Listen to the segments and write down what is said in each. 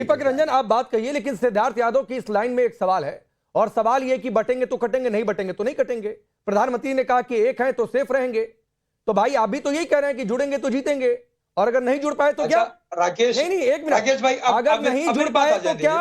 दीपक रंजन आप बात कहिए, लेकिन सिद्धार्थ यादव की इस लाइन में एक सवाल है, और सवाल यह कि बटेंगे तो कटेंगे, नहीं बटेंगे तो नहीं कटेंगे। प्रधानमंत्री ने कहा कि एक है तो सेफ रहेंगे, तो भाई आप भी तो यही कह रहे हैं कि जुड़ेंगे तो जीतेंगे, और अगर नहीं जुड़ पाए तो अच्छा, क्या? राकेश, नहीं एक मिनट, राकेश भाई, अगर नहीं जुड़ पाए तो क्या?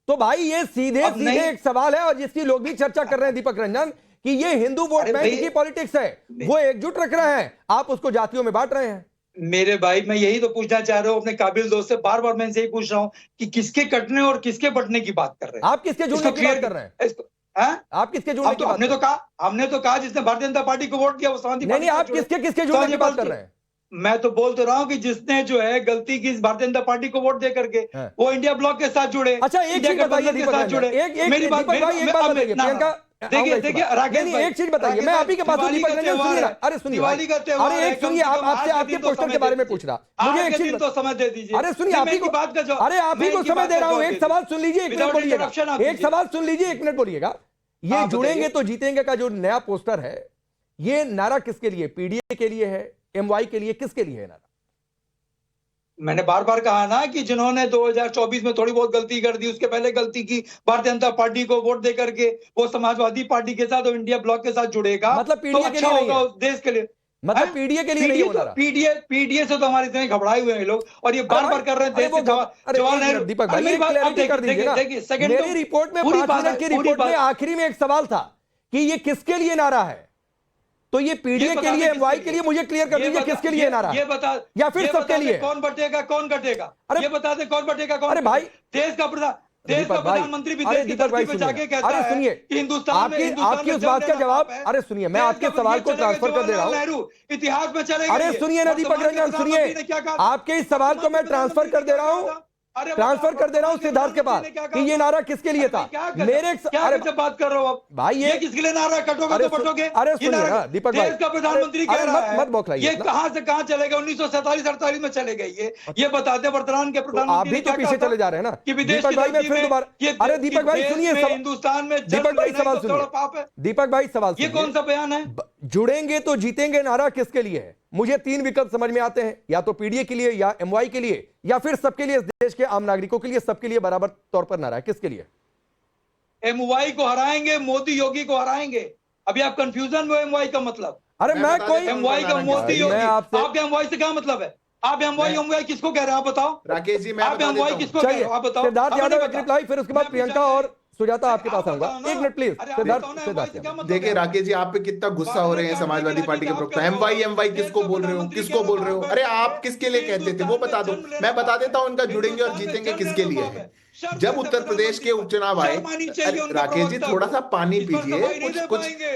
तो भाई ये सीधे सीधे एक सवाल है, और जिसकी लोग भी चर्चा कर रहे हैं दीपक रंजन, कि ये हिंदू वोट बैंक की पॉलिटिक्स है, वो एकजुट रख रहे हैं, आप उसको जातियों में बांट रहे हैं। मेरे भाई, मैं यही तो पूछना चाह रहा हूँ अपने काबिल दोस्त से, बार बार मैं इनसे यही पूछ रहा हूँ कि किसके कटने और किसके बटने की बात कर रहे हैं। आप किसके जुड़ने की बात कर रहे हैं? आप किसके जुड़ने की बात? हमने तो कहा जिसने भारतीय जनता पार्टी को वोट दिया वो समाजवादी पार्टी। नहीं, आप किसके जुड़ने की बात कर रहे हैं? मैं तो बोल तो रहा हूँ कि जिसने जो है गलती की भारतीय जनता पार्टी को वोट दे करके वो इंडिया ब्लॉक के साथ जुड़े। अच्छा, एक चीज बताइए दीपक रंजन, मेरी बात भाई, एक बात बताइए प्रियंका, देखिए राकेश भाई, एक चीज बताइए, मैं आप ही के पास हूं दीपक रंजन, सुनिए ना, अरे सुनिए, दिवाली का त्योहार, अरे एक सुनिए, आप आपसे आपके पोस्टर के बारे में पूछ रहा, मुझे एक चीज तो समय दे दीजिए। अरे सुनिए, आप ही को बात कर, अरे आप ही को समय दे रहा हूं, एक सवाल सुन लीजिए, 1 मिनट बोलिएगा, एक सवाल सुन लीजिए, 1 मिनट बोलिएगा। ये जुड़ेंगे तो जीतेंगे का जो नया पोस्टर है, ये नारा किसके लिए? पीडीए के लिए है, एमवाई के लिए, किसके लिए है नारा? मैंने बार बार कहा ना कि जिन्होंने 2024 में थोड़ी बहुत गलती कर दी, उसके पहले गलती की भारतीय जनता पार्टी को वोट दे करके वो समाजवादी पार्टी के साथ और इंडिया ब्लॉक के साथ जुड़ेगा, मतलब पीडीए तो के अच्छा लिए होगा उस देश के लिए। मतलब पीडीए के लिए नहीं होना रहा। पीडीए से तो हमारे इतने घबराए हुए हैं लोग, और ये बार बार कर रहे हैं देश के जवाहर नेहरू। दीपक भाई क्लैरिटी कर दीजिए ना, मेरी रिपोर्ट में 5 मिनट की रिपोर्ट में आखिरी में एक सवाल था कि ये किसके लिए नारा है, तो ये पीडीए के लिए, एमवाई के लिए, मुझे क्लियर कर दीजिए किसके लिए नारा, ये बता, या फिर सबके लिए? कौन बटेगा कौन घटेगा, ये बता दे, कौन बटेगा कौन? अरे भाई, देश का प्रधानमंत्री भी देश की धरती पे जाके कहता है, सुनिए, कि हिंदुस्तान में आपकी उस बात का जवाब, अरे सुनिए, मैं आपके सवाल को ट्रांसफर कर दे रहा हूं, इतिहास में चलेगा। अरे सुनिए ना दीपक रंजन, सुनिए, आपके इस सवाल को मैं ट्रांसफर कर दे रहा हूं, सिद्धार्थ के पास, कि ये नारा किसके लिए था। मेरे क्या बात कर रहे हो आप भाई, ये किसके लिए नारा? कटोगे तो बटोगे। अरे सुनिए ना दीपक भाई, देश का प्रधानमंत्री कह रहा है, मत बौखलाइए, ये कहां से कहां चलेगा? 1947-48 में चलेगा ये बताते वर्तमान के प्रधानमंत्री। आप भी तो पीछे चले जा रहे हैं ना कि विदेश दीपक भाई, मैं फिर दोबारा, अरे दीपक भाई सुनिए, हिंदुस्तान में दीपक भाई सवाल सुनिए, पाप है। दीपक भाई सवाल ये कौन सा बयान है? जुड़ेंगे तो जीतेंगे नारा किसके लिए है? मुझे 3 विकल्प समझ में आते हैं, या तो पीडीए के लिए, या एमवाई के लिए, या फिर सबके लिए, देश के आम नागरिकों के लिए, सबके लिए बराबर तौर पर नारा है, किसके लिए? एमवाई को हराएंगे, मोदी योगी को हराएंगे। अभी आप कंफ्यूजन में, एमवाई का मतलब? अरे मैं कोई एमवाई का मोदी योगी, आप एमवाई से क्या मतलब है? आप एमवाई किसको कह रहे हैं? आप बताओ राकेश जी, मैं आप एमवाई किसको कह रहे हो? आप बताओ। सिद्धार्थ यादव एक रिप्लाई, फिर उसके बाद प्रियंका और सुजाता आपके पास आऊंगा। 1 मिनट प्लीज सिद्धार्थ। देखिए राकेश जी, आप पे कितना गुस्सा हो रहे हैं समाजवादी पार्टी के प्रवक्ता। एमवाई किसको बोल रहे हो, किसको बोल रहे हो? अरे आप किसके लिए कहते थे वो बता दो, मैं बता देता हूं उनका जुड़ेंगे और जीतेंगे किसके लिए है। जब उत्तर प्रदेश के उपचुनाव आए, राकेश जी थोड़ा सा पानी पीजिए,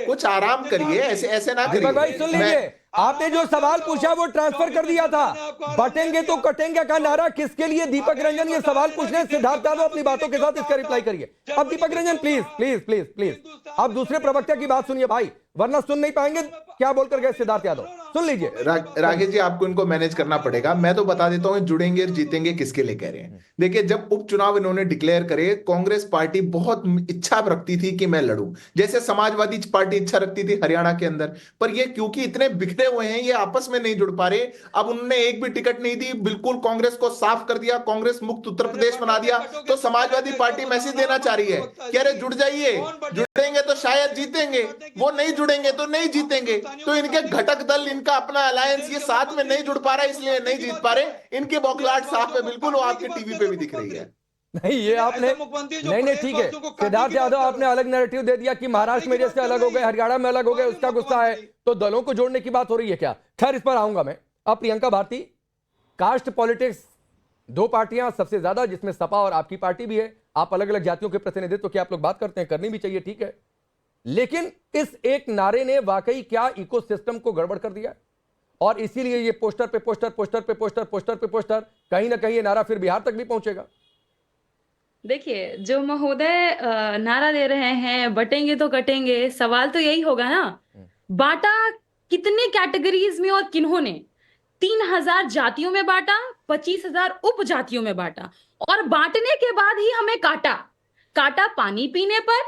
कुछ आराम करिए, ऐसे ना करिए। भाई सुन लीजिए, आपने जो सवाल पूछा वो ट्रांसफर कर दिया था, बटेंगे तो कटेंगे का नारा किसके लिए? दीपक रंजन ये सवाल पूछ रहे हैं, सिद्धार्थ यादव अपनी बातों के साथ इसका रिप्लाई करिए। अब Deepak Ranjan please please please please, आप दूसरे प्रवक्ता की बात सुनिए भाई, वरना सुन नहीं पाएंगे क्या बोलकर गए सिद्धार्थ यादव, सुन लीजिए। राकेश जी, आपको इनको मैनेज करना पड़ेगा। मैं तो बता देता हूं जुड़ेंगे और जीतेंगे किसके लिए कह रहे हैं। देखिए, जब उपचुनाव इन्होंने डिक्लेयर करे, कांग्रेस पार्टी बहुत इच्छा रखती थी कि मैं लड़ूं, जैसे समाजवादी पार्टी इच्छा रखती थी हरियाणा के अंदर, पर ये क्योंकि इतने बिखरे हुए हैं, ये आपस में नहीं जुड़ पा रहे। अब उन्होंने एक भी टिकट नहीं दी, बिल्कुल कांग्रेस को साफ कर दिया, कांग्रेस मुक्त उत्तर प्रदेश बना दिया। तो समाजवादी पार्टी मैसेज देना चाह रही है कि अरे जुड़ जाइए, जुड़ेंगे तो शायद जीतेंगे, वो नहीं जुड़ेंगे तो नहीं जीतेंगे। तो इनके घटक दल, इनका अपना अलायंस, ये साथ में नहीं जुड़ पा रहा है, इसलिए नहीं जीत पा रहे। इनकी बौखलाहट साफ है बिल्कुल, वो आपके टीवी पे भी दिख रही है। नहीं ये आपने, नहीं ठीक है सिद्धार्थ यादव, आपने अलग नैरेटिव दे दिया कि महाराष्ट्र में जैसे अलग हो गए, हरियाणा में अलग हो गए, उसका गुस्सा है, तो दलों को जोड़ने की बात हो रही है क्या? खैर इस पर आऊंगा मैं। अब प्रियंका भारती, कास्ट पॉलिटिक्स, 2 पार्टियां सबसे ज्यादा, जिसमें सपा और आपकी पार्टी भी है, आप अलग अलग जातियों के प्रतिनिधित्व की आप लोग बात करते हैं, करनी भी चाहिए, ठीक है, लेकिन इस एक नारे ने वाकई क्या इकोसिस्टम को गड़बड़ कर दिया, और इसीलिए ये पोस्टर पे पोस्टर, पोस्टर पे पोस्टर, पोस्टर पे पोस्टर, कहीं ना कहीं ये नारा फिर बिहार तक भी पहुंचेगा। देखिए, जो महोदय नारा दे रहे हैं बटेंगे तो कटेंगे, सवाल तो यही होगा ना, बांटा कितने कैटेगरीज में और किन्होंने? 3000 जातियों में बांटा, 25,000 उपजातियों में बांटा, और बांटने के बाद ही हमें काटा पानी पीने पर,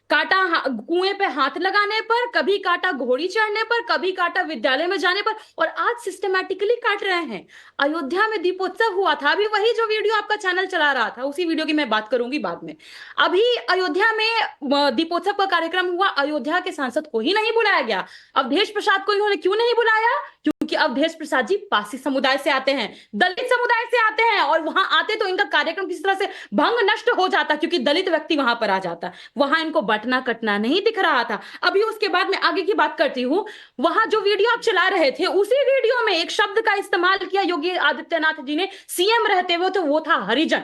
काटा कुएं पे हाथ लगाने पर, कभी काटा घोड़ी चढ़ने पर, कभी काटा विद्यालय में जाने पर, और आज सिस्टमैटिकली काट रहे हैं। अयोध्या में दीपोत्सव हुआ था, अभी वही जो वीडियो आपका चैनल चला रहा था, उसी वीडियो की मैं बात करूंगी बाद में। अभी अयोध्या में दीपोत्सव का कार्यक्रम हुआ, अयोध्या के सांसद को ही नहीं बुलाया गया। अवधेश प्रसाद को इन्होंने क्यों नहीं बुलाया? क्योंकि अवधेश प्रसाद जी पासी समुदाय से आते हैं, दलित समुदाय से आते हैं, और वहां आते तो इनका कार्यक्रम किसी तरह से भंग नष्ट हो जाता, क्योंकि दलित व्यक्ति वहां पर आ जाता। वहां इनको बटना कटना नहीं दिख रहा था। अभी उसके बाद मैं आगे की बात करती हूं। वहां जो वीडियो आप चला रहे थे, उसी वीडियो में एक शब्द का इस्तेमाल किया योगी आदित्यनाथ जी ने सीएम रहते हुए, तो वो था हरिजन।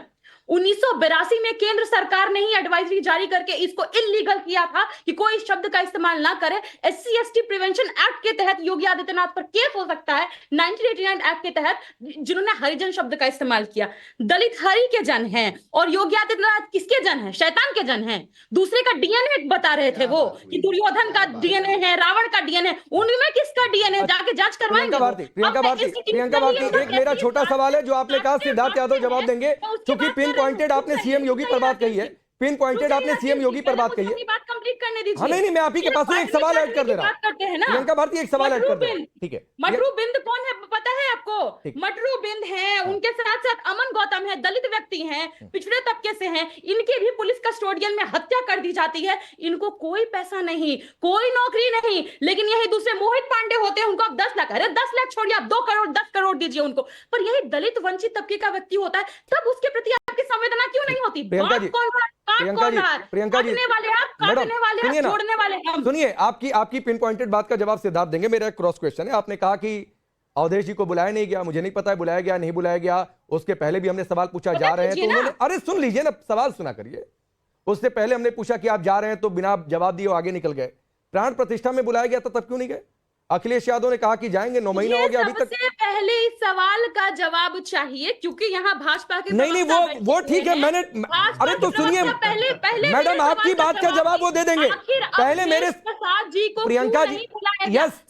1982 में केंद्र सरकार ने ही एडवाइजरी जारी करके इसको इलीगल किया था कि कोई शब्द का इस्तेमाल ना करे। SC/ST प्रिवेंशन एक्ट के तहत योगी आदित्यनाथ पर केस हो सकता है, 1989 एक्ट के तहत, जिन्होंने हरिजन शब्द का इस्तेमाल किया। दलित हरि के जन हैं, और योगी आदित्यनाथ किसके जन हैं? शैतान के जन हैं। दूसरे का डीएनए बता रहे थे वो कि दुर्योधन का डीएनए है, रावण का डीएनए, उनमें किसका डीएनए? जाके जांच करवाएंगे। प्रियंका भारती, एक मेरा छोटा सवाल है जो आपने कहा सिद्धार्थ यादव जवाब देंगे, क्योंकि पिन पॉइंटेड आपने सीएम योगी पर बात कही है, पिन पॉइंटेड आपने सीएम योगी पर बात कही है। बात कंप्लीट करने दीजिए। हाँ नहीं, मैं आप ही के पास एक सवाल ऐड कर दे रहा हूँ। प्रियंका भारती एक सवाल ऐड कर दे रहा हूं। ठीक है, मटरू बिंद कौन है पता है आपको? मटरू बिंद है, उनके साथ साथ अमन गौतम है, दलित व्यक्ति हैं, पिछड़े तबके से हैं, इनके भी पुलिस कस्टोडियन में हत्या कर दी जाती है। इनको कोई पैसा नहीं, कोई नौकरी नहीं, लेकिन यही दूसरे मोहित पांडे होते हैं, उनको आप 10 लाख, अरे 10 लाख छोड़िए, आप 2 करोड़ 10 करोड़ दीजिए उनको, पर यही दलित वंचित तबके का व्यक्ति होता है, तब उसके प्रति आपकी संवेदना क्यों नहीं होती? प्रियंका जी, सुनिए, आपकी पिन पॉइंटेड बात का जवाब सिद्धार्थ देंगे। मेरा एक क्रॉस क्वेश्चन है। आपने कहा कि अवधेश जी को बुलाया नहीं गया, मुझे नहीं पता है बुलाया गया नहीं बुलाया गया, उसके पहले भी हमने सवाल पूछा जा रहे हैं तो उन्होंने, अरे सुन लीजिए ना, सवाल सुना करिए। उससे पहले हमने पूछा कि आप जा रहे हैं तो बिना जवाब दिए आगे निकल गए। प्राण प्रतिष्ठा में बुलाया गया था तब क्यों नहीं गए? अखिलेश यादव ने कहा कि जाएंगे, 9 महीना हो गया अभी तक। पहले इस सवाल का जवाब चाहिए, क्योंकि यहाँ भाजपा के नहीं वो ठीक है, मैंने, अरे तो सुनिए मैडम, आपकी बात का जवाब वो दे देंगे। पहले मेरे जी को प्रियंका जी, यस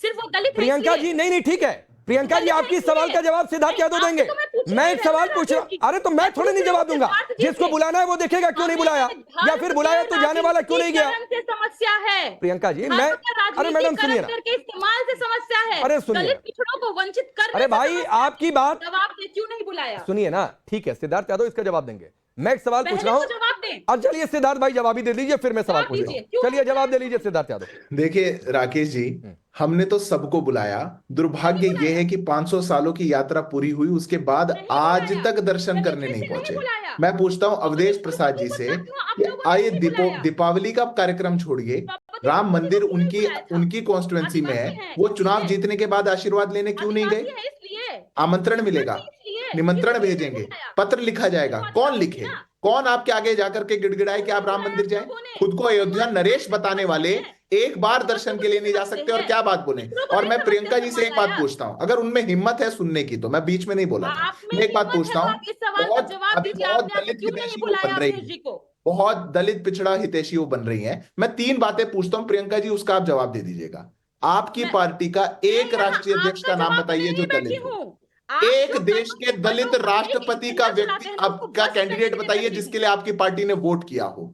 प्रियंका जी, नहीं ठीक है प्रियंका जी, आपकी सवाल का जवाब सिद्धार्थ यादव देंगे। मैं एक सवाल पूछ रहा हूं, अरे तो मैं थोड़ी नहीं जवाब दूंगा, जिसको बुलाना है वो देखेगा क्यों नहीं बुलाया, या फिर बुलाया तो जाने वाला क्यों नहीं गया। समस्या है प्रियंका जी, मैं, अरे मैडम सुनिए ना, इस्तेमाल से समस्या है, अरे सुनिए, पिछड़ों को वंचित कर, अरे भाई आपकी बात जवाब दे, क्यों नहीं बुलाया? सुनिए ना, ठीक है सिद्धार्थ यादव इसका जवाब देंगे। मैं एक सवाल पूछ रहा हूँ, अब चलिए सिद्धार्थ भाई जवाब ही दे दीजिए, फिर मैं सवाल पूछ रहा हूँ। चलिए जवाब दे लीजिए सिद्धार्थ यादव। देखिए राकेश जी, हमने तो सबको बुलाया। दुर्भाग्य यह है कि 500 सालों की यात्रा पूरी हुई, उसके बाद आज तक दर्शन करने नहीं पहुंचे। मैं पूछता हूं अवधेश प्रसाद जी से कि आइए दीपावली का कार्यक्रम छोड़िए, राम मंदिर उनकी कॉन्स्टिट्यूएंसी में है, वो चुनाव जीतने के बाद आशीर्वाद लेने क्यों नहीं गए? आमंत्रण मिलेगा, निमंत्रण भेजेंगे, पत्र लिखा जाएगा, कौन लिखे? कौन आपके आगे जाकर के गिड़गिड़ाए कि आप राम मंदिर जाएं? खुद को अयोध्या नरेश बताने वाले एक बार दर्शन के लिए नहीं जा सकते और क्या बात बोले। और मैं प्रियंका जी से एक बात पूछता हूं, अगर उनमें हिम्मत है सुनने की, तो मैं बीच में नहीं बोला था, मैं एक बात पूछता हूं, बहुत दलित हितैषी वो बन रही है, बहुत दलित पिछड़ा हितैषी वो बन रही है। मैं 3 बातें पूछता हूं प्रियंका जी, उसका आप जवाब दे दीजिएगा। आपकी पार्टी का एक राष्ट्रीय अध्यक्ष का नाम बताइए जो दलित हो, एक देश के दलित राष्ट्रपति का व्यक्ति आपका कैंडिडेट बताइए जिसके लिए आपकी पार्टी ने वोट किया हो।